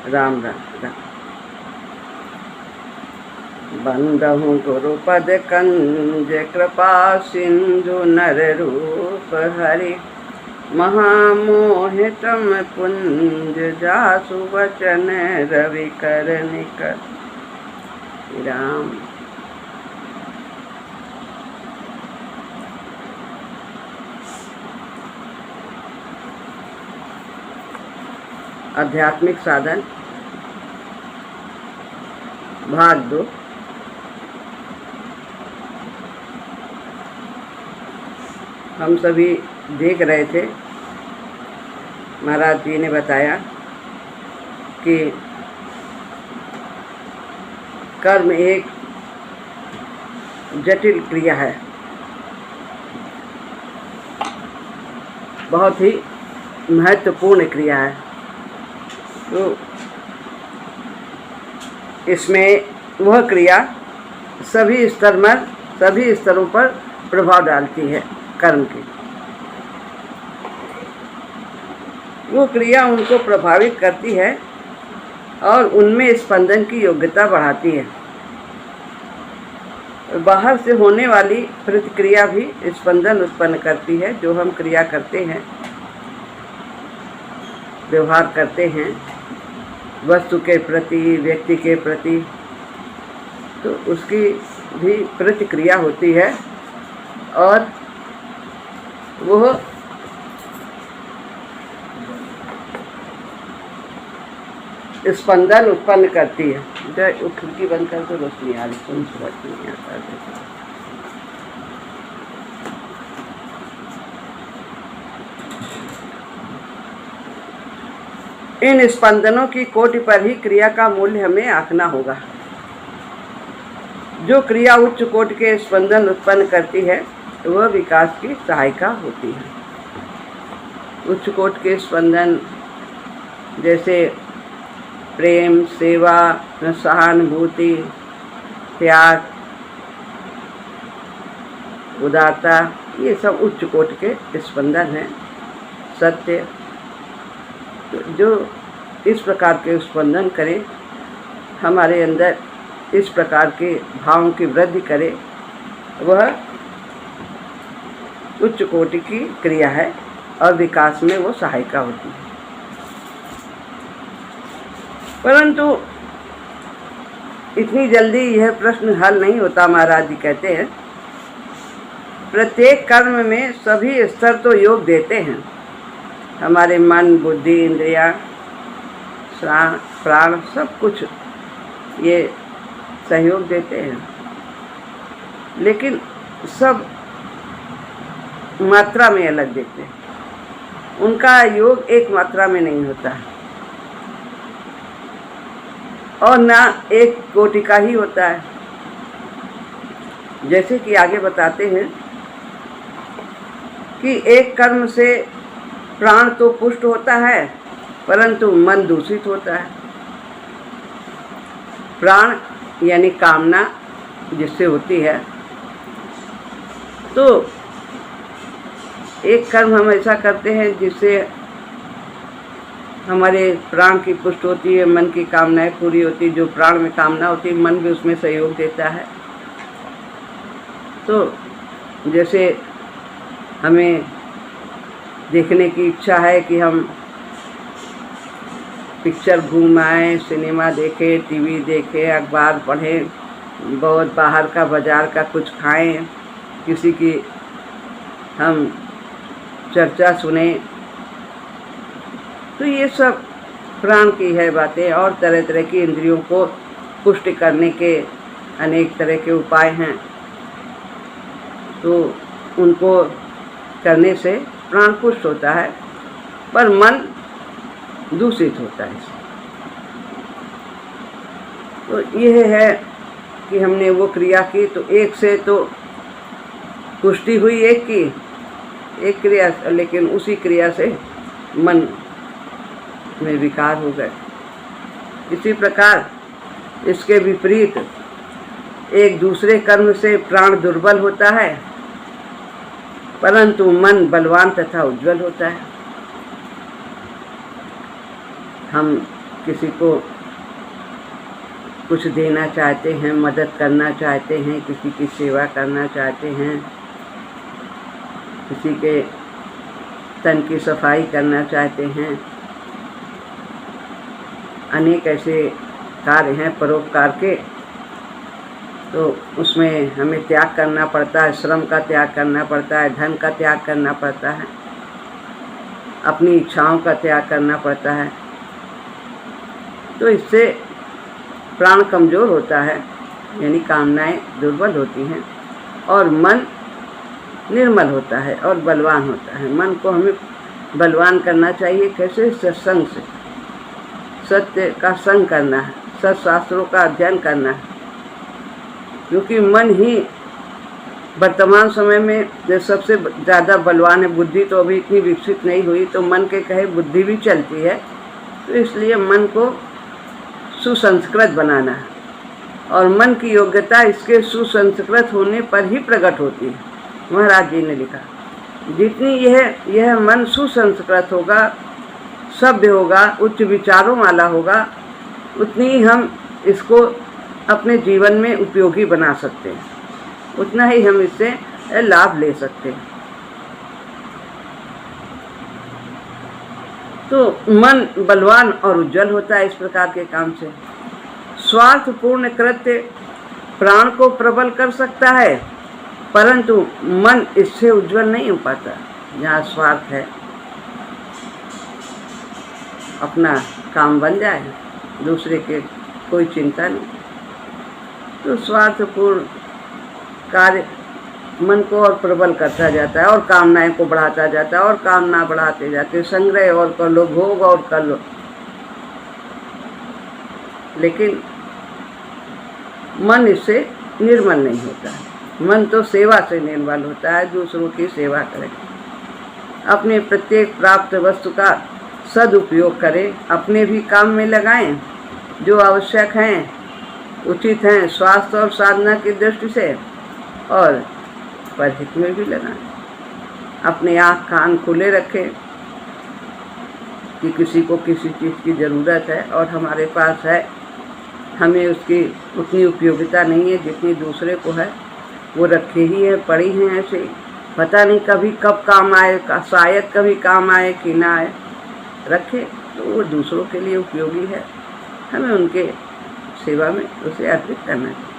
राम राम राम। बंदहु गुरुपद कंज कृपा सिंधु नर रूप हरि महामोहितम पुंज जासु वचन रवि कर निकर राम। आध्यात्मिक साधन भाग 2। हम सभी देख रहे थे, महाराज जी ने बताया कि कर्म एक जटिल क्रिया है, बहुत ही महत्वपूर्ण क्रिया है। तो इसमें वह क्रिया सभी स्तरों पर प्रभाव डालती है। कर्म की वो क्रिया उनको प्रभावित करती है और उनमें स्पंदन की योग्यता बढ़ाती है। बाहर से होने वाली प्रतिक्रिया भी स्पंदन उत्पन्न करती है। जो हम क्रिया करते हैं, व्यवहार करते हैं वस्तु के प्रति, व्यक्ति के प्रति, तो उसकी भी प्रतिक्रिया होती है और वह स्पंदन उत्पन्न करती है। जो खिड़की बंद कर तो रोशनी आ रही, कौन सी बात नहीं आता। इन स्पंदनों की कोटि पर ही क्रिया का मूल्य हमें आंकना होगा। जो क्रिया उच्च कोटि के स्पंदन उत्पन्न करती है वह विकास की सहायिका होती है। उच्च कोटि के स्पंदन जैसे प्रेम, सेवा, सहानुभूति, त्याग, उदारता, ये सब उच्च कोटि के स्पंदन हैं। सत्य, तो जो इस प्रकार के स्पंदन करे, हमारे अंदर इस प्रकार के भावों की वृद्धि करे, वह उच्च कोटि की क्रिया है और विकास में वो सहायिका होती है। परंतु इतनी जल्दी यह प्रश्न हल नहीं होता। महाराज जी कहते हैं, प्रत्येक कर्म में सभी स्तर तो योग देते हैं। हमारे मन, बुद्धि, इंद्रियां, प्राण सब कुछ ये सहयोग देते हैं, लेकिन सब मात्रा में अलग देते हैं। उनका योग एक मात्रा में नहीं होता है और ना एक कोटि का ही होता है। जैसे कि आगे बताते हैं कि एक कर्म से प्राण तो पुष्ट होता है, परंतु मन दूषित होता है। प्राण यानी कामना जिससे होती है, तो एक कर्म हम ऐसा करते हैं जिससे हमारे प्राण की पुष्टि होती है, मन की कामनाएं पूरी होती है। जो प्राण में कामना होती है, मन भी उसमें सहयोग देता है। तो जैसे हमें देखने की इच्छा है कि हम पिक्चर घूम आएँ, सिनेमा देखें, टीवी देखें, अखबार पढ़ें, बहुत बाहर का बाज़ार का कुछ खाएं, किसी की हम चर्चा सुने, तो ये सब प्राण की है बातें। और तरह तरह की इंद्रियों को पुष्ट करने के अनेक तरह के उपाय हैं, तो उनको करने से प्राण पुष्ट होता है, पर मन दूषित होता है। तो यह है कि हमने वो क्रिया की, तो एक से तो पुष्टि हुई एक क्रिया, लेकिन उसी क्रिया से मन में विकार हो गए। इसी प्रकार इसके विपरीत एक दूसरे कर्म से प्राण दुर्बल होता है, परंतु मन बलवान तथा उज्जवल होता है। हम किसी को कुछ देना चाहते हैं, मदद करना चाहते हैं, किसी की सेवा करना चाहते हैं, किसी के तन की सफाई करना चाहते हैं, अनेक ऐसे कार्य हैं परोपकार के, तो उसमें हमें त्याग करना पड़ता है, श्रम का त्याग करना पड़ता है, धन का त्याग करना पड़ता है, अपनी इच्छाओं का त्याग करना पड़ता है। तो इससे प्राण कमज़ोर होता है, यानी कामनाएं दुर्बल होती हैं और मन निर्मल होता है और बलवान होता है। मन को हमें बलवान करना चाहिए। कैसे? सत्संग से, सत्य का संग करना है, सत्शास्त्रों का अध्ययन करना है, क्योंकि मन ही वर्तमान समय में जो सबसे ज़्यादा बलवान है। बुद्धि तो अभी इतनी विकसित नहीं हुई, तो मन के कहे बुद्धि भी चलती है। तो इसलिए मन को सुसंस्कृत बनाना है, और मन की योग्यता इसके सुसंस्कृत होने पर ही प्रकट होती है। महाराज जी ने लिखा, जितनी यह मन सुसंस्कृत होगा, सभ्य होगा, उच्च विचारों वाला होगा, उतनी ही हम इसको अपने जीवन में उपयोगी बना सकते हैं, उतना ही हम इससे लाभ ले सकते हैं। तो मन बलवान और उज्जवल होता है इस प्रकार के काम से। स्वार्थपूर्ण कृत्य प्राण को प्रबल कर सकता है, परंतु मन इससे उज्जवल नहीं हो पाता। जहाँ स्वार्थ है, अपना काम बन जाए, दूसरे के कोई चिंता नहीं, तो स्वार्थपूर्ण कार्य मन को और प्रबल करता जाता है और कामनाएं को बढ़ाता जाता है और कामना बढ़ाते जाते, संग्रह और कर लो, भोग और कर लो। लेकिन मन इससे निर्मल नहीं होता है। मन तो सेवा से निर्मल होता है, दूसरों की सेवा करें, अपने प्रत्येक प्राप्त वस्तु का सदुपयोग करें, अपने भी काम में लगाएं जो आवश्यक हैं, उचित हैं स्वास्थ्य और साधना की दृष्टि से, और परहित में भी लगाएं। अपने आँख कान खुले रखें कि किसी को किसी चीज़ की ज़रूरत है और हमारे पास है, हमें उसकी उतनी उपयोगिता नहीं है जितनी दूसरे को है, वो रखे ही है, पड़ी हैं ऐसे, पता नहीं कभी कब काम आए, शायद कभी काम आए कि ना आए, रखे तो वो दूसरों के लिए उपयोगी है, हमें उनके सेवा में उसे अर्पित करना चाहिए।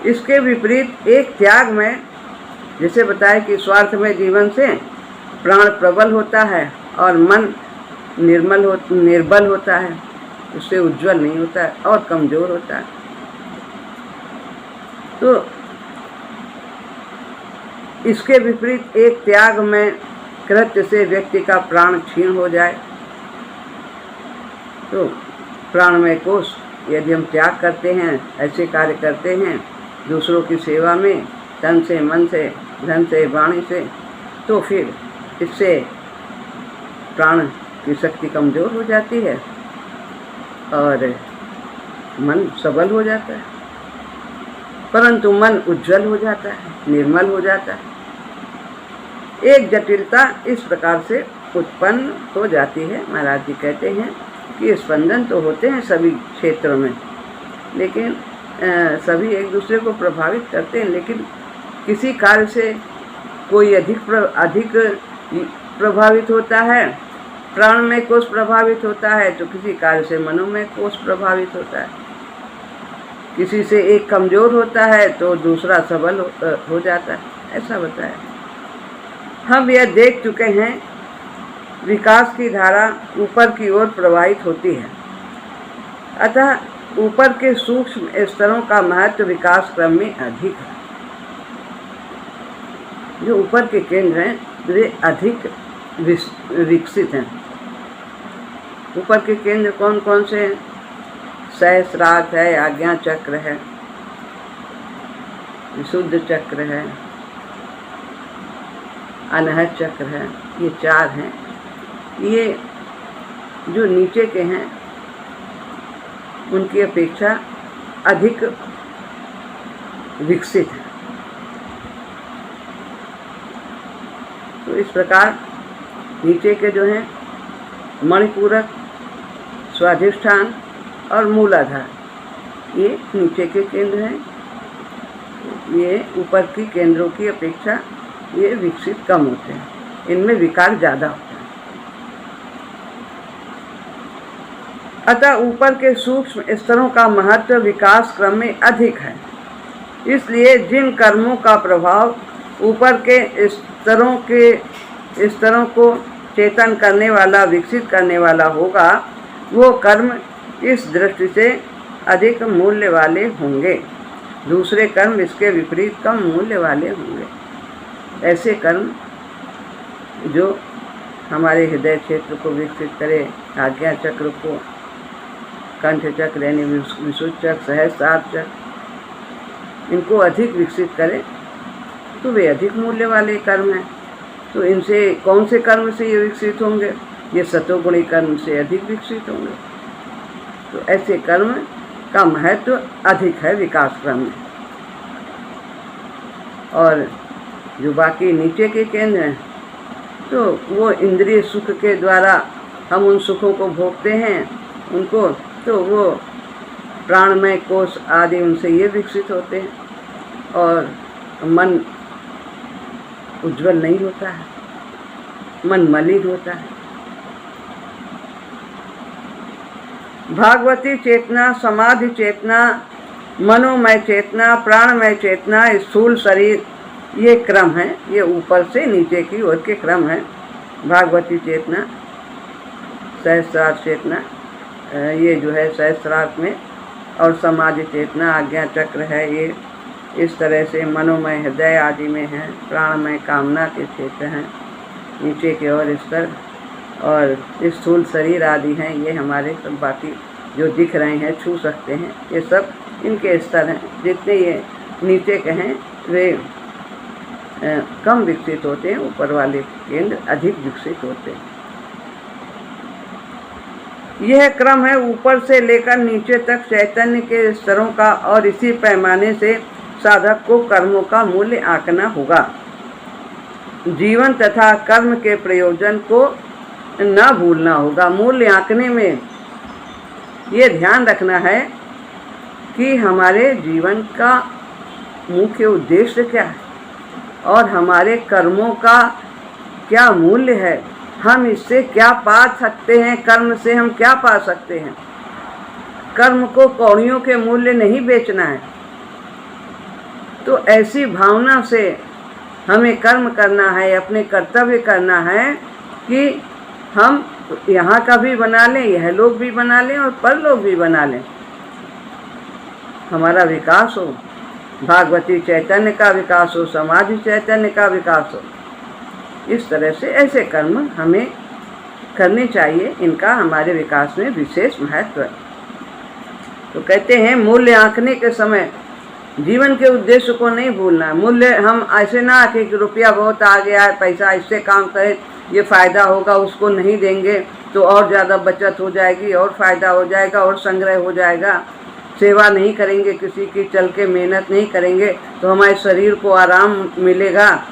इसके विपरीत एक त्याग में, जैसे बताया कि स्वार्थ में जीवन से प्राण प्रबल होता है और मन निर्बल होता है, उससे उज्जवल नहीं होता है और कमज़ोर होता है। तो इसके विपरीत एक त्याग में कृत्य से व्यक्ति का प्राण क्षीण हो जाए, तो प्राणमय कोश यदि हम त्याग करते हैं, ऐसे कार्य करते हैं दूसरों की सेवा में, तन से, मन से, धन से, वाणी से, तो फिर इससे प्राण की शक्ति कमज़ोर हो जाती है और मन सबल हो जाता है, परंतु मन उज्जवल हो जाता है, निर्मल हो जाता है। एक जटिलता इस प्रकार से उत्पन्न हो जाती है। महाराज जी कहते हैं कि स्पंदन तो होते हैं सभी क्षेत्रों में, लेकिन सभी एक दूसरे को प्रभावित करते हैं, लेकिन किसी कार्य से कोई अधिक प्रभावित होता है, प्राणमय कोश प्रभावित होता है, तो किसी कार्य से मनोमय कोश प्रभावित होता है। किसी से एक कमज़ोर होता है तो दूसरा सबल हो जाता है, ऐसा बताया। हम यह देख चुके हैं, विकास की धारा ऊपर की ओर प्रवाहित होती है, अतः ऊपर के सूक्ष्म स्तरों का महत्व विकास क्रम में अधिक है। जो ऊपर के केंद्र हैं वे अधिक विकसित हैं। ऊपर के केंद्र कौन कौन से हैं? सहस्रार्थ है, आज्ञा चक्र है, विशुद्ध चक्र है, अनहद चक्र है, ये 4 हैं। ये जो नीचे के हैं उनकी अपेक्षा अधिक विकसित है। तो इस प्रकार नीचे के जो हैं मणिपूरक, स्वाधिष्ठान और मूलाधार, ये नीचे के केंद्र हैं। ये ऊपर की केंद्रों की अपेक्षा ये विकसित कम होते हैं, इनमें विकार ज़्यादा होता है। अतः ऊपर के सूक्ष्म स्तरों का महत्व विकास क्रम में अधिक है। इसलिए जिन कर्मों का प्रभाव ऊपर के स्तरों को चेतन करने वाला, विकसित करने वाला होगा, वो कर्म इस दृष्टि से अधिक मूल्य वाले होंगे। दूसरे कर्म इसके विपरीत कम मूल्य वाले होंगे। ऐसे कर्म जो हमारे हृदय क्षेत्र को विकसित करे, आज्ञा चक्र को, कंठ चक्र यानी विशुद्ध चक्र, सहस्त्रार चक्र, इनको अधिक विकसित करे, तो वे अधिक मूल्य वाले कर्म हैं। तो इनसे कौन से कर्म से ये विकसित होंगे? ये सतोगुणी कर्म से अधिक विकसित होंगे। तो ऐसे कर्म का महत्व अधिक है विकास क्रम में। और जो बाकी नीचे के केंद्र हैं, तो वो इंद्रिय सुख के द्वारा हम उन सुखों को भोगते हैं उनको, तो वो प्राणमय कोश आदि उनसे ये विकसित होते हैं, और मन उज्जवल नहीं होता है, मन मलिन होता है। भागवती चेतना, समाधि चेतना, मनोमय चेतना, प्राणमय चेतना, स्थूल शरीर, ये क्रम है। ये ऊपर से नीचे की ओर के क्रम है। भागवती चेतना, सहस्त्रार चेतना, ये जो है सहस्त्रार में, और समाधि चेतना आज्ञा चक्र है, ये इस तरह से मनोमय हृदय आदि में है। प्राणमय कामना के क्षेत्र हैं नीचे के और स्तर, और स्थूल शरीर आदि हैं, ये हमारे सब बाकी जो दिख रहे हैं, छू सकते हैं, ये सब इनके स्तर हैं। जितने ये नीचे के हैं वे कम विकसित होते हैं, ऊपर वाले केंद्र अधिक विकसित होते हैं। यह क्रम है ऊपर से लेकर नीचे तक चैतन्य के स्तरों का, और इसी पैमाने से साधक को कर्मों का मूल्य आंकना होगा। जीवन तथा कर्म के प्रयोजन को न भूलना होगा। मूल्य आंकने में ये ध्यान रखना है कि हमारे जीवन का मुख्य उद्देश्य क्या है और हमारे कर्मों का क्या मूल्य है, हम इससे क्या पा सकते हैं, कर्म से हम क्या पा सकते हैं। कर्म को कौड़ियों के मूल्य नहीं बेचना है। तो ऐसी भावना से हमें कर्म करना है, अपने कर्तव्य करना है कि हम यहाँ का भी बना लें, यह लोग भी बना लें और परलोक भी बना लें, हमारा विकास हो, भागवती चैतन्य का विकास हो, समाधि चैतन्य का विकास हो। इस तरह से ऐसे कर्म हमें करने चाहिए, इनका हमारे विकास में विशेष महत्व है। तो कहते हैं मूल्य आंकने के समय जीवन के उद्देश्य को नहीं भूलना है। मूल्य हम ऐसे ना आंकें कि रुपया बहुत आ गया है, पैसा इससे काम करे, ये फ़ायदा होगा, उसको नहीं देंगे तो और ज़्यादा बचत हो जाएगी और फ़ायदा हो जाएगा और संग्रह हो जाएगा। सेवा नहीं करेंगे किसी की, चल के मेहनत नहीं करेंगे तो हमारे शरीर को आराम मिलेगा।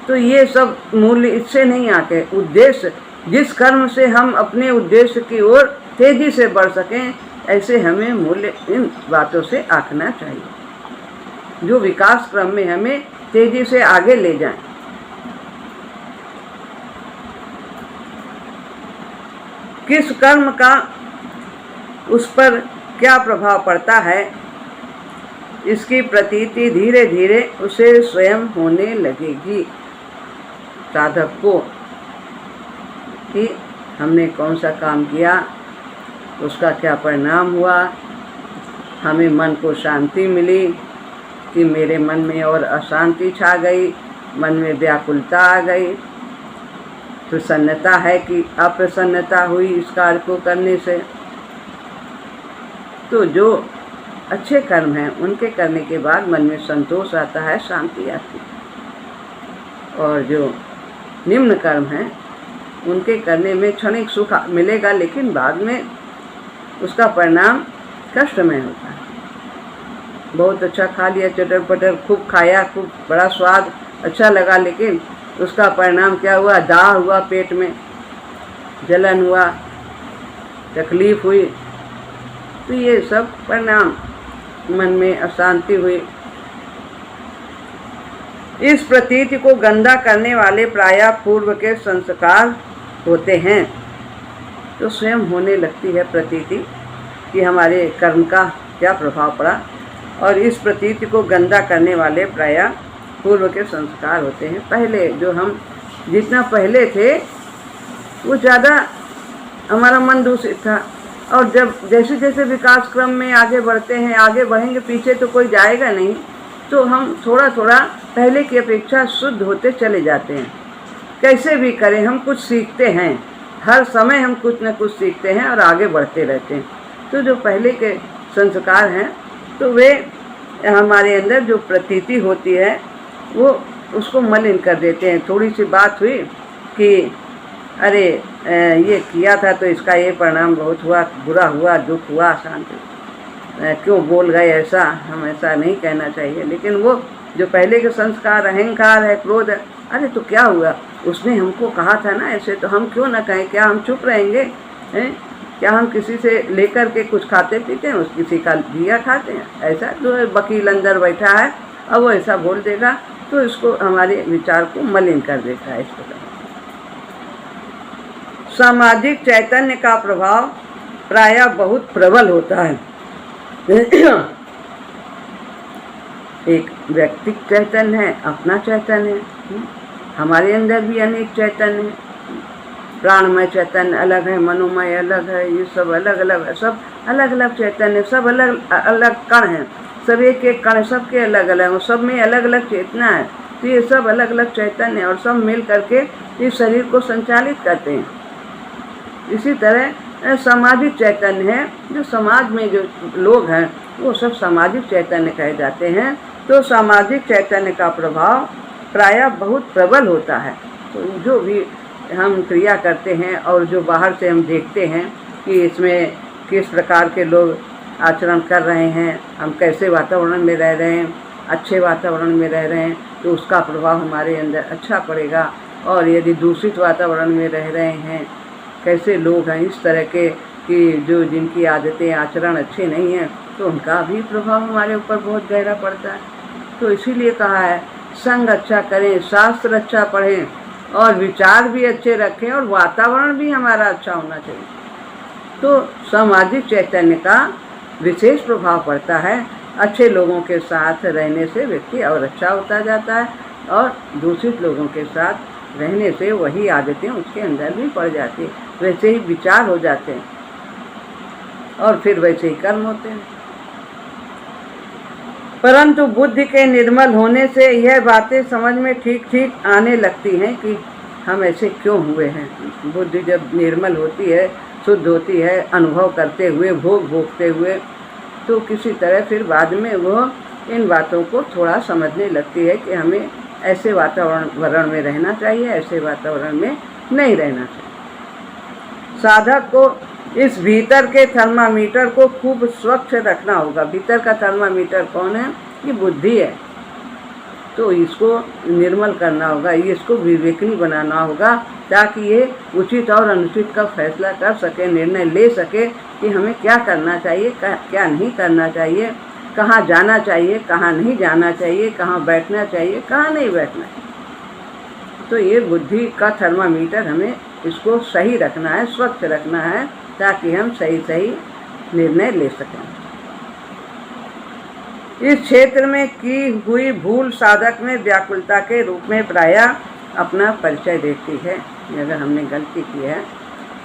तो ये सब मूल्य इससे नहीं आके, उद्देश्य जिस कर्म से हम अपने उद्देश्य की ओर तेजी से बढ़ सकें, ऐसे हमें मूल्य इन बातों से आंकना चाहिए जो विकास क्रम में हमें तेजी से आगे ले जाएं। किस कर्म का उस पर क्या प्रभाव पड़ता है, इसकी प्रतीति धीरे धीरे उसे स्वयं होने लगेगी। साधक को कि हमने कौन सा काम किया, उसका क्या परिणाम हुआ, हमें मन को शांति मिली कि मेरे मन में और अशांति छा गई, मन में व्याकुलता आ गई, प्रसन्नता है कि अप्रसन्नता हुई इस कार्य को करने से। तो जो अच्छे कर्म हैं उनके करने के बाद मन में संतोष आता है, शांति आती है। और जो निम्न कर्म हैं उनके करने में क्षणिक सुख मिलेगा, लेकिन बाद में उसका परिणाम कष्टमय होता है। बहुत अच्छा खा लिया, चटर पटर खूब खाया, खूब बड़ा स्वाद अच्छा लगा, लेकिन उसका परिणाम क्या हुआ, दाह हुआ पेट में, जलन हुआ, तकलीफ हुई, तो ये सब परिणाम, मन में अशांति हुई। इस प्रतीति को गंदा करने वाले प्रायः पूर्व के संस्कार होते हैं। तो स्वयं होने लगती है प्रतीति कि हमारे कर्म का क्या प्रभाव पड़ा, और इस प्रतीति को गंदा करने वाले प्रायः पूर्व के संस्कार होते हैं। पहले जो हम जितना पहले थे वो ज़्यादा हमारा मन दूषित था, और जब जैसे जैसे विकास क्रम में आगे बढ़ते हैं, आगे बढ़ेंगे, पीछे तो कोई जाएगा नहीं, तो हम थोड़ा थोड़ा पहले की अपेक्षा शुद्ध होते चले जाते हैं। कैसे भी करें, हम कुछ सीखते हैं, हर समय हम कुछ न कुछ सीखते हैं और आगे बढ़ते रहते हैं। तो जो पहले के संस्कार हैं तो वे हमारे अंदर जो प्रतीति होती है वो उसको मलिन कर देते हैं। थोड़ी सी बात हुई कि अरे ये किया था तो इसका ये परिणाम बहुत हुआ, बुरा हुआ, दुख हुआ, शांति, क्यों बोल गए ऐसा, हम ऐसा नहीं कहना चाहिए। लेकिन वो जो पहले के संस्कार, अहंकार है, क्रोध है, अरे तो क्या हुआ, उसने हमको कहा था ना ऐसे, तो हम क्यों ना कहें, क्या हम चुप रहेंगे हैं? क्या हम किसी से लेकर के कुछ खाते पीते हैं, उस किसी का दिया खाते हैं? ऐसा जो वकील अंदर बैठा है अब वो ऐसा बोल देगा तो इसको हमारे विचार को मलिन कर देता है। इस प्रकार सामाजिक चैतन्य का प्रभाव प्रायः बहुत प्रबल होता है। एक व्यक्तिक चैतन्य है, अपना चैतन्य है, हमारे अंदर भी अनेक चैतन्य है। प्राणमय चैतन्य अलग है, मनोमय अलग है, ये सब अलग अलग है, सब अलग अलग चैतन्य, सब अलग अलग कण हैं, सब एक एक कण सबके अलग अलग, सब में अलग अलग चेतना है। तो ये सब अलग अलग चैतन्य और सब मिल करके इस शरीर को संचालित करते हैं। इसी तरह सामाजिक चैतन्य है, जो समाज में जो लोग हैं वो सब सामाजिक चैतन्य कहे जाते हैं। तो सामाजिक चैतन्य का प्रभाव प्रायः बहुत प्रबल होता है। तो जो भी हम क्रिया करते हैं और जो बाहर से हम देखते हैं कि इसमें किस प्रकार के लोग आचरण कर रहे हैं, हम कैसे वातावरण में रह रहे हैं, अच्छे वातावरण में रह रहे हैं, तो उसका प्रभाव हमारे अंदर अच्छा पड़ेगा। और यदि दूषित वातावरण में रह रहे हैं, कैसे लोग हैं इस तरह के कि जो जिनकी आदतें आचरण अच्छे नहीं हैं, तो उनका भी प्रभाव हमारे ऊपर बहुत गहरा पड़ता है। तो इसीलिए कहा है संग अच्छा करें, शास्त्र अच्छा पढ़ें और विचार भी अच्छे रखें और वातावरण भी हमारा अच्छा होना चाहिए। तो सामाजिक चैतन्य का विशेष प्रभाव पड़ता है। अच्छे लोगों के साथ रहने से व्यक्ति और अच्छा होता जाता है, और दूषित लोगों के साथ रहने से वही आदतें उसके अंदर भी पड़ जाती है, वैसे ही विचार हो जाते हैं और फिर वैसे ही कर्म होते हैं। परंतु बुद्धि के निर्मल होने से यह बातें समझ में ठीक ठीक आने लगती हैं कि हम ऐसे क्यों हुए हैं। बुद्धि जब निर्मल होती है, शुद्ध होती है, अनुभव करते हुए, भोगते हुए, तो किसी तरह फिर बाद में वो इन बातों को थोड़ा समझने लगती है कि हमें ऐसे वातावरण में रहना चाहिए, ऐसे वातावरण में नहीं रहना चाहिए। साधक को इस भीतर के थर्मामीटर को खूब स्वच्छ रखना होगा। भीतर का थर्मामीटर कौन है? ये बुद्धि है। तो इसको निर्मल करना होगा, इसको विवेकनी बनाना होगा, ताकि ये उचित और अनुचित का फैसला कर सके, निर्णय ले सके कि हमें क्या करना चाहिए, क्या नहीं करना चाहिए, कहाँ जाना चाहिए, कहाँ नहीं जाना चाहिए, कहाँ बैठना चाहिए, कहाँ नहीं बैठना चाहिए। तो ये बुद्धि का थर्मामीटर हमें इसको सही रखना है, स्वच्छ रखना है, ताकि हम सही सही निर्णय ले सकें। इस क्षेत्र में की हुई भूल साधक में व्याकुलता के रूप में प्रायः अपना परिचय देती है। अगर हमने गलती की है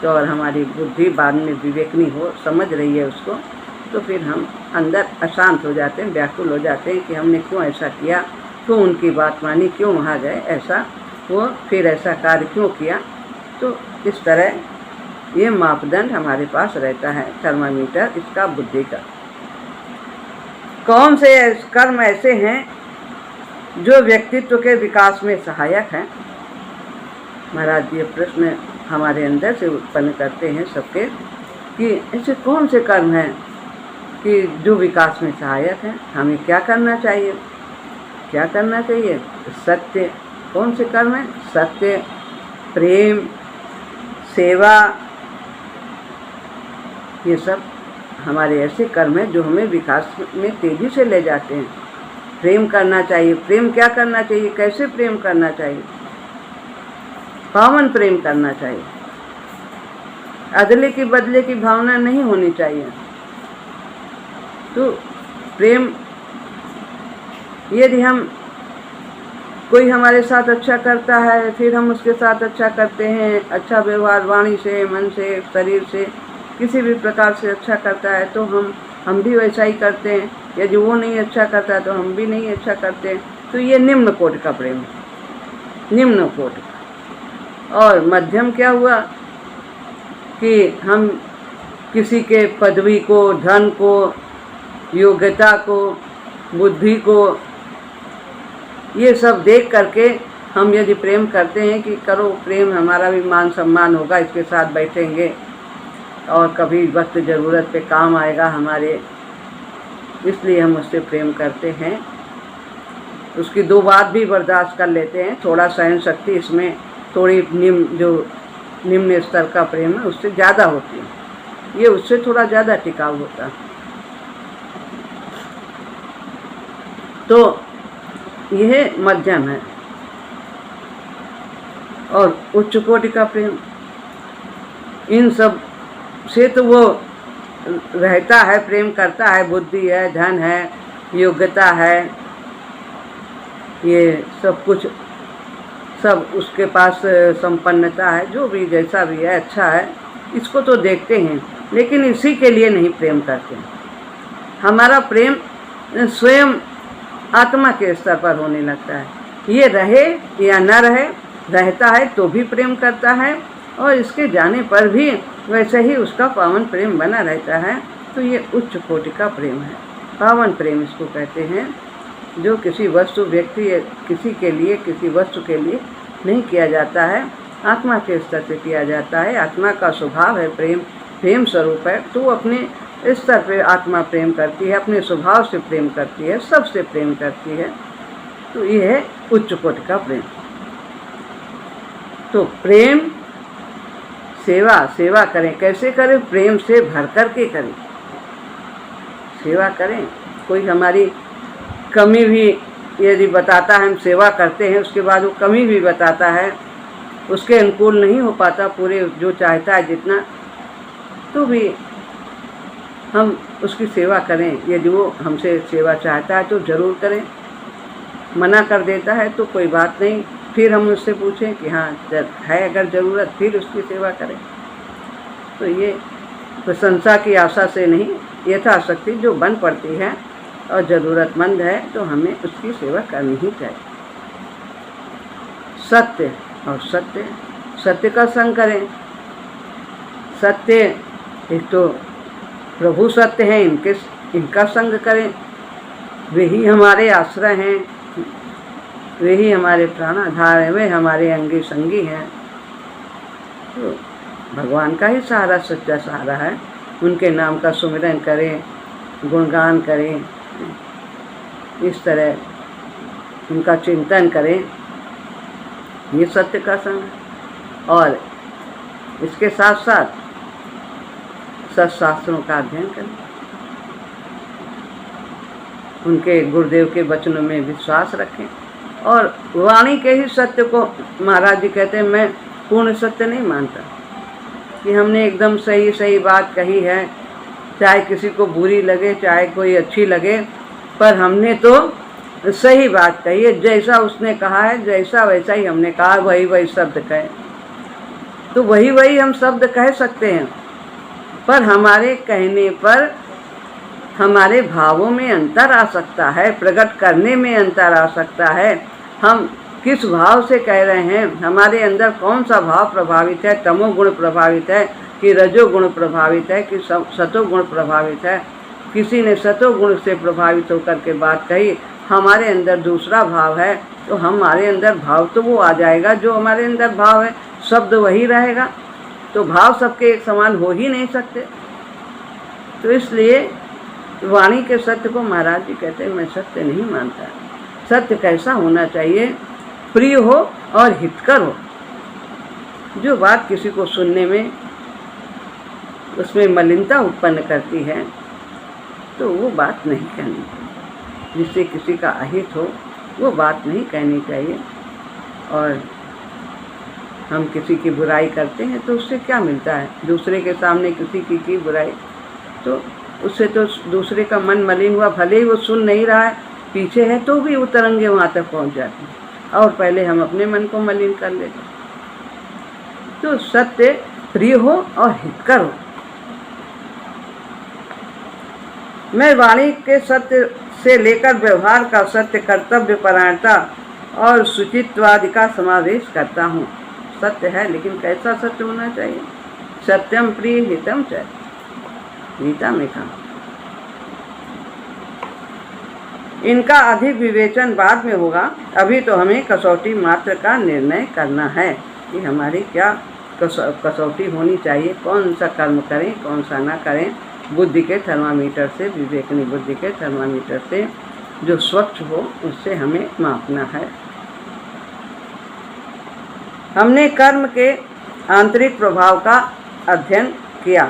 तो और हमारी बुद्धि बाद में विवेकनी हो, समझ रही है उसको, तो फिर हम अंदर अशांत हो जाते हैं, व्याकुल हो जाते हैं कि हमने क्यों ऐसा किया, क्यों उनकी बात मानी, क्यों वहाँ गए, ऐसा वो फिर ऐसा कार्य क्यों किया। तो इस तरह ये मापदंड हमारे पास रहता है, थर्मामीटर इसका बुद्धि का। कौन से कर्म ऐसे हैं जो व्यक्तित्व के विकास में सहायक हैं? महाराज ये प्रश्न हमारे अंदर से उत्पन्न करते हैं सबके कि ऐसे कौन से कर्म हैं कि जो विकास में सहायक हैं, हमें क्या करना चाहिए, क्या करना चाहिए? सत्य। कौन से कर्म हैं? सत्य, प्रेम, सेवा, ये सब हमारे ऐसे कर्म हैं जो हमें विकास में तेजी से ले जाते हैं। प्रेम करना चाहिए। प्रेम क्या करना चाहिए, कैसे प्रेम करना चाहिए? पावन प्रेम करना चाहिए। अदले की बदले की भावना नहीं होनी चाहिए। तो प्रेम, यदि हम कोई हमारे साथ अच्छा करता है, फिर हम उसके साथ अच्छा करते हैं, अच्छा व्यवहार वाणी से, मन से, शरीर से, किसी भी प्रकार से अच्छा करता है तो हम भी वैसा ही करते हैं। यदि वो नहीं अच्छा करता तो हम भी नहीं अच्छा करते हैं। तो ये निम्न कोटि का प्रेम है, निम्न कोटि का। और मध्यम क्या हुआ कि हम किसी के पदवी को, धन को, योग्यता को, बुद्धि को, ये सब देख करके हम यदि प्रेम करते हैं कि करो प्रेम, हमारा भी मान सम्मान होगा, इसके साथ बैठेंगे और कभी वक्त ज़रूरत पे काम आएगा हमारे, इसलिए हम उससे प्रेम करते हैं। उसकी दो बात भी बर्दाश्त कर लेते हैं। थोड़ा सहन शक्ति इसमें थोड़ी निम्न स्तर का प्रेम है उससे ज़्यादा होती है, ये उससे थोड़ा ज़्यादा टिकाऊ होता है। तो यह मध्यम है। और उच्च कोटि का प्रेम, इन सब से तो वो रहता है, प्रेम करता है, बुद्धि है, धन है, योग्यता है, ये सब कुछ, सब उसके पास संपन्नता है, जो भी जैसा भी है अच्छा है, इसको तो देखते हैं, लेकिन इसी के लिए नहीं प्रेम करते। हमारा प्रेम स्वयं आत्मा के स्तर पर होने लगता है। ये रहे या न रहे, रहता है तो भी प्रेम करता है और इसके जाने पर भी वैसे ही उसका पावन प्रेम बना रहता है। तो ये उच्च कोटि का प्रेम है, पावन प्रेम इसको कहते हैं, जो किसी वस्तु, व्यक्ति, किसी के लिए, किसी वस्तु के लिए नहीं किया जाता है, आत्मा के स्तर से किया जाता है। आत्मा का स्वभाव है प्रेम, प्रेम स्वरूप है, तो अपने स्तर पे आत्मा प्रेम करती है, अपने स्वभाव से प्रेम करती है, सबसे प्रेम करती है। तो ये है उच्च कोटि का प्रेम। तो प्रेम, सेवा, सेवा करें, कैसे करें? प्रेम से भर कर के करें, सेवा करें। कोई हमारी कमी भी यदि बताता है, हम सेवा करते हैं, उसके बाद वो कमी भी बताता है, उसके अनुकूल नहीं हो पाता पूरे जो चाहता है जितना, तो भी हम उसकी सेवा करें। यदि वो हमसे सेवा चाहता है तो ज़रूर करें, मना कर देता है तो कोई बात नहीं, फिर हम उससे पूछें कि हाँ है अगर ज़रूरत, फिर उसकी सेवा करें। तो ये प्रशंसा की आशा से नहीं, यथाशक्ति जो बन पड़ती है और ज़रूरतमंद है तो हमें उसकी सेवा करनी ही चाहिए। सत्य और सत्य, सत्य का संग करें। सत्य, एक तो प्रभु सत्य हैं, इनका संग करें, वे ही हमारे आश्रय हैं, वे ही हमारे प्राणाधार हैं, वे हमारे अंगी संगी हैं। तो भगवान का ही सहारा सच्चा सहारा है, उनके नाम का सुमिरन करें, गुणगान करें, इस तरह उनका चिंतन करें, ये सत्य का संग। और इसके साथ साथ सत्शास्त्रों का अध्ययन करें, उनके गुरुदेव के वचनों में विश्वास रखें और वाणी के ही सत्य को, महाराज जी कहते हैं मैं पूर्ण सत्य नहीं मानता कि हमने एकदम सही सही बात कही है, चाहे किसी को बुरी लगे चाहे कोई अच्छी लगे, पर हमने तो सही बात कही है, जैसा उसने कहा है जैसा वैसा ही हमने कहा, वही वही शब्द कहे। तो वही वही हम शब्द कह सकते हैं, पर हमारे कहने पर हमारे भावों में अंतर आ सकता है, प्रकट करने में अंतर आ सकता है। हम किस भाव से कह रहे हैं, हमारे अंदर कौन सा भाव प्रभावित है, तमोगुण प्रभावित है कि रजोगुण प्रभावित है कि सतोगुण प्रभावित है। किसी ने सतोगुण से प्रभावित होकर के बात कही, हमारे अंदर दूसरा भाव है, तो हमारे अंदर भाव तो वो आ जाएगा जो हमारे अंदर भाव है, शब्द वही रहेगा। तो भाव सबके एक समान हो ही नहीं सकते। तो इसलिए वाणी के सत्य को महाराज जी कहते हैं मैं सत्य नहीं मानता। सत्य कैसा होना चाहिए? प्रिय हो और हितकर हो। जो बात किसी को सुनने में उसमें मलिनता उत्पन्न करती है तो वो बात नहीं कहनी चाहिए। जिससे किसी का अहित हो वो बात नहीं कहनी चाहिए। और हम किसी की बुराई करते हैं तो उससे क्या मिलता है? दूसरे के सामने किसी की बुराई, तो उससे तो दूसरे का मन मलिन हुआ। भले ही वो सुन नहीं रहा है, पीछे है, तो भी वो तरंगे वहाँ तक पहुँच जाती हैं और पहले हम अपने मन को मलिन कर लेते हैं। तो सत्य प्रिय हो और हितकर हो। मैं वाणी के सत्य से लेकर व्यवहार का सत्य, कर्तव्य परायणता और शुचित्वादि का समावेश करता हूँ। सत्य है, लेकिन कैसा सत्य होना चाहिए? सत्यम प्रिय हितम च, गीता में कहा। इनका अधिक विवेचन बाद में होगा। अभी तो हमें कसौटी मात्र का निर्णय करना है कि हमारी क्या कसौटी होनी चाहिए, कौन सा कर्म करें, कौन सा ना करें। बुद्धि के थर्मामीटर से, विवेकनी बुद्धि के थर्मामीटर से जो स्वच्छ हो उससे हमें मापना है। हमने कर्म के आंतरिक प्रभाव का अध्ययन किया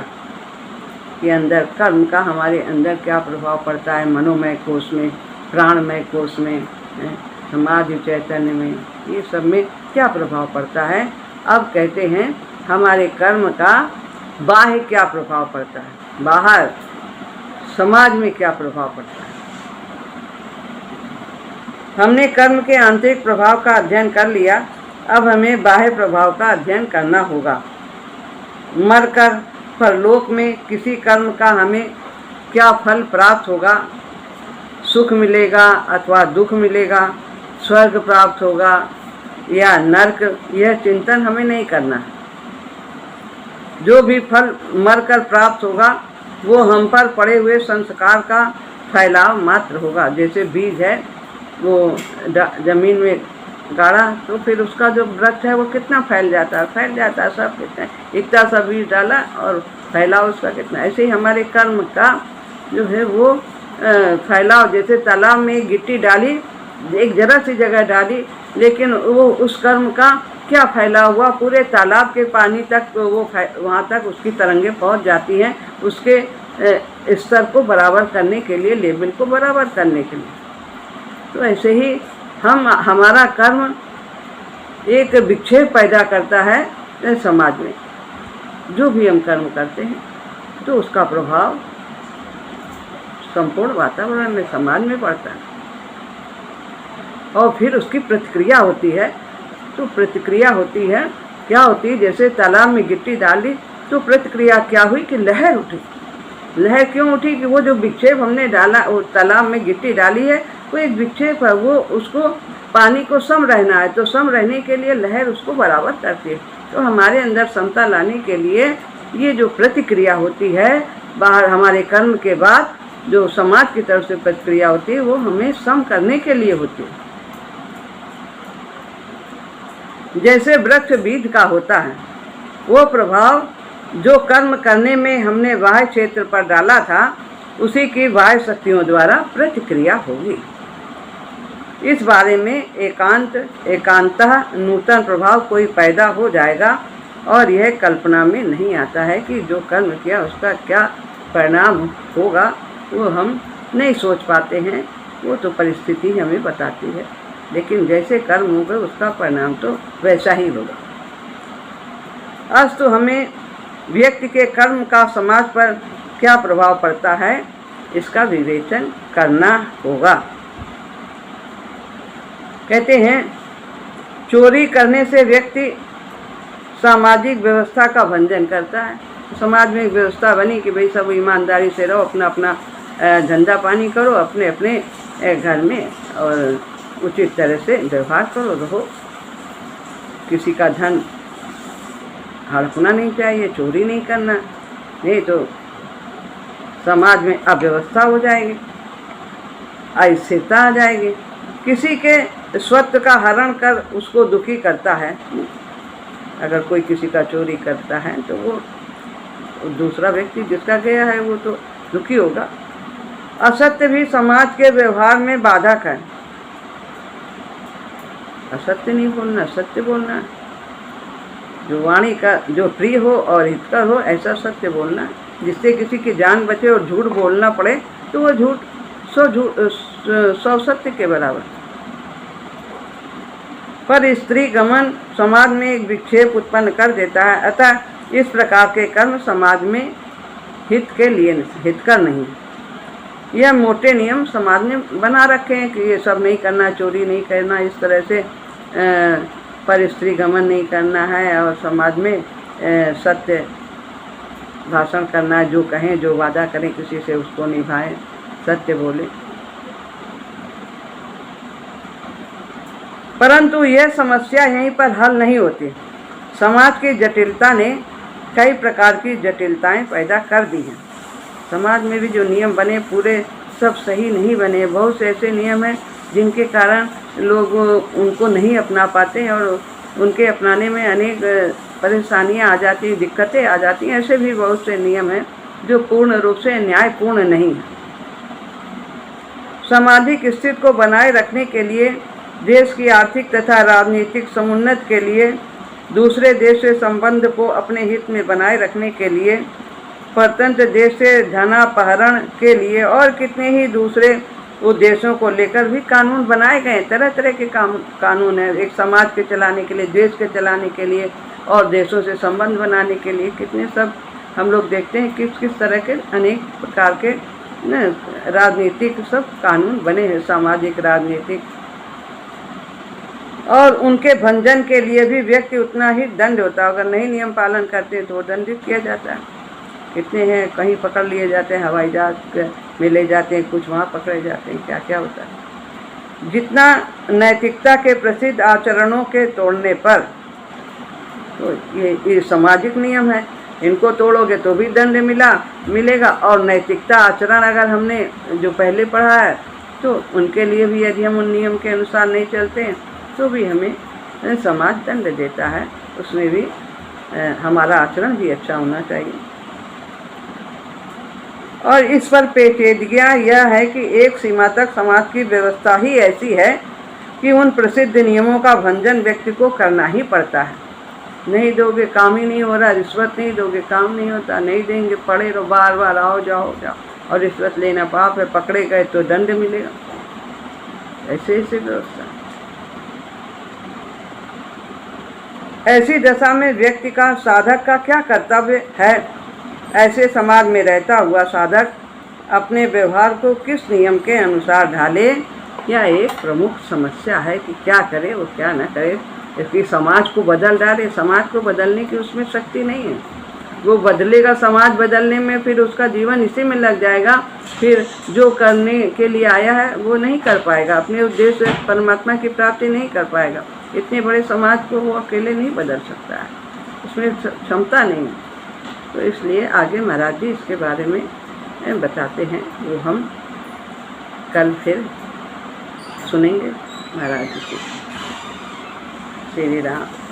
कि अंदर कर्म का हमारे अंदर क्या प्रभाव पड़ता है, मनोमय कोश में, प्राणमय कोश में, समाधि चैतन्य में, ये सब में क्या प्रभाव पड़ता है। अब कहते हैं हमारे कर्म का बाह्य क्या प्रभाव पड़ता है, बाहर समाज में क्या प्रभाव पड़ता है। हमने कर्म के आंतरिक प्रभाव का अध्ययन कर लिया। अब हमें बाह्य प्रभाव का अध्ययन करना होगा। मरकर परलोक में किसी कर्म का हमें क्या फल प्राप्त होगा, सुख मिलेगा अथवा दुख मिलेगा, स्वर्ग प्राप्त होगा या नरक, यह चिंतन हमें नहीं करना है। जो भी फल मरकर प्राप्त होगा वो हम पर पड़े हुए संस्कार का फैलाव मात्र होगा। जैसे बीज है, वो जमीन में गाड़ा तो फिर उसका जो वृक्ष है वो कितना फैल जाता है, सब कितना, इतना सा बीज डाला और फैलाव उसका कितना। ऐसे ही हमारे कर्म का जो है वो फैलाव, जैसे तालाब में गिट्टी डाली, एक जरा सी जगह डाली, लेकिन वो उस कर्म का क्या फैलाव हुआ, पूरे तालाब के पानी तक वो वहाँ तक उसकी तरंगे पहुँच जाती हैं, उसके स्तर को बराबर करने के लिए, लेवल को बराबर करने के लिए। तो ऐसे ही हमारा कर्म एक विक्षेप पैदा करता है समाज में। जो भी हम कर्म करते हैं तो उसका प्रभाव संपूर्ण वातावरण में, समाज में पड़ता है और फिर उसकी प्रतिक्रिया होती है। तो प्रतिक्रिया होती है, क्या होती है? जैसे तालाब में गिट्टी डाली तो प्रतिक्रिया क्या हुई कि लहर उठी। लहर क्यों उठी? कि वो जो विक्षेप हमने डाला, वो तालाब में गिट्टी डाली है, वो एक विक्षेप है, वो उसको पानी को सम रहना है, तो सम रहने के लिए लहर उसको बराबर करती है। तो हमारे अंदर समता लाने के लिए ये जो प्रतिक्रिया होती है बाहर, हमारे कर्म के बाद जो समाज की तरफ से प्रतिक्रिया होती है, वो हमें सम करने के लिए होती है। जैसे वृक्ष बीज का होता है, वो प्रभाव जो कर्म करने में हमने बाह्य क्षेत्र पर डाला था, उसी की बाह्य शक्तियों द्वारा प्रतिक्रिया होगी। इस बारे में एकांतः नूतन प्रभाव कोई पैदा हो जाएगा और यह कल्पना में नहीं आता है कि जो कर्म किया उसका क्या परिणाम होगा, वो हम नहीं सोच पाते हैं। वो तो परिस्थिति हमें बताती है, लेकिन जैसे कर्म होगा उसका परिणाम तो वैसा ही होगा। आज तो हमें व्यक्ति के कर्म का समाज पर क्या प्रभाव पड़ता है, इसका विवेचन करना होगा। कहते हैं चोरी करने से व्यक्ति सामाजिक व्यवस्था का भंजन करता है। समाज में एक व्यवस्था बनी कि भाई सब ईमानदारी से रहो, अपना अपना धंधा पानी करो, अपने अपने घर में और उचित तरह से व्यवहार करो, रहो। किसी का धन हड़पना नहीं चाहिए, चोरी नहीं करना, नहीं तो समाज में अव्यवस्था हो जाएगी, अस्थिरता आ जाएगी। किसी के स्वत्व का हरण कर उसको दुखी करता है। अगर कोई किसी का चोरी करता है तो वो दूसरा व्यक्ति जिसका गया है वो तो दुखी होगा। असत्य भी समाज के व्यवहार में बाधक है। असत्य नहीं बोलना, सत्य बोलना। जो वाणी का जो प्रिय हो और हितकर हो ऐसा सत्य बोलना, जिससे किसी की जान बचे और झूठ बोलना पड़े तो वो झूठ 100 सत्य के बराबर। पर स्त्री गमन समाज में एक विक्षेप उत्पन्न कर देता है, अतः इस प्रकार के कर्म समाज में हित के लिए हितकर नहीं। यह मोटे नियम समाज ने बना रखे हैं कि ये सब नहीं करना, चोरी नहीं करना, इस तरह से पर स्त्री गमन नहीं करना है और समाज में सत्य भाषण करना है, जो कहें जो वादा करें किसी से उसको निभाएं, सत्य बोले। परंतु यह समस्या यहीं पर हल नहीं होती। समाज की जटिलता ने कई प्रकार की जटिलताएं पैदा कर दी हैं। समाज में भी जो नियम बने पूरे सब सही नहीं बने। बहुत से ऐसे नियम हैं जिनके कारण लोग उनको नहीं अपना पाते और उनके अपनाने में अनेक परेशानियां आ जाती हैं, दिक्कतें आ जाती हैं। ऐसे भी बहुत से नियम हैं जो पूर्ण रूप से न्यायपूर्ण नहीं है। सामाजिक स्थिति को बनाए रखने के लिए, देश की आर्थिक तथा राजनीतिक समुन्नति के लिए, दूसरे देश से संबंध को अपने हित में बनाए रखने के लिए, परतंत्र देश से धनापहरण के लिए और कितने ही दूसरे उद्देश्यों को लेकर भी कानून बनाए गए। तरह तरह के कानून हैं, एक समाज के चलाने के लिए, देश के चलाने के लिए और देशों से संबंध बनाने के लिए। कितने सब हम लोग देखते हैं किस किस तरह के अनेक प्रकार के राजनीतिक सब कानून बने हैं, सामाजिक राजनीतिक। और उनके भंजन के लिए भी व्यक्ति उतना ही दंड होता है। अगर नहीं नियम पालन करते तो दंडित किया जाता है। कितने हैं, कहीं पकड़ लिए जाते हैं, हवाई जहाज में ले जाते हैं, कुछ वहाँ पकड़े जाते हैं, क्या क्या होता है। जितना नैतिकता के प्रसिद्ध आचरणों के तोड़ने पर, तो ये सामाजिक नियम है, इनको तोड़ोगे तो भी दंड मिलेगा। और नैतिकता आचरण अगर हमने जो पहले पढ़ा है तो उनके लिए भी यदि हम उन नियम के अनुसार नहीं चलते हैं तो भी हमें समाज दंड देता है। उसमें भी हमारा आचरण भी अच्छा होना चाहिए। और इस पर पेचीदगियाँ यह है कि एक सीमा तक समाज की व्यवस्था ही ऐसी है कि उन प्रसिद्ध नियमों का भंजन व्यक्ति को करना ही पड़ता है। नहीं दोगे काम ही नहीं हो रहा, रिश्वत नहीं दोगे काम नहीं होता, नहीं देंगे पड़े रहो, बार बार आओ जाओ और रिश्वत लेना पाप है, पकड़े गए तो दंड मिलेगा। ऐसे व्यवस्था। ऐसी दशा में व्यक्ति का, साधक का क्या कर्तव्य है? ऐसे समाज में रहता हुआ साधक अपने व्यवहार को किस नियम के अनुसार ढाले, यह एक प्रमुख समस्या है कि क्या करे वो क्या न करे। इसकी समाज को बदल डाले, समाज को बदलने की उसमें शक्ति नहीं है। वो बदलेगा समाज बदलने में, फिर उसका जीवन इसी में लग जाएगा। फिर जो करने के लिए आया है वो नहीं कर पाएगा, अपने उद्देश्य परमात्मा की प्राप्ति नहीं कर पाएगा। इतने बड़े समाज को वो अकेले नहीं बदल सकता है, उसमें क्षमता नहीं। तो इसलिए आगे महाराज जी इसके बारे में बताते हैं, वो हम कल फिर सुनेंगे महाराज जी की। श्री राम।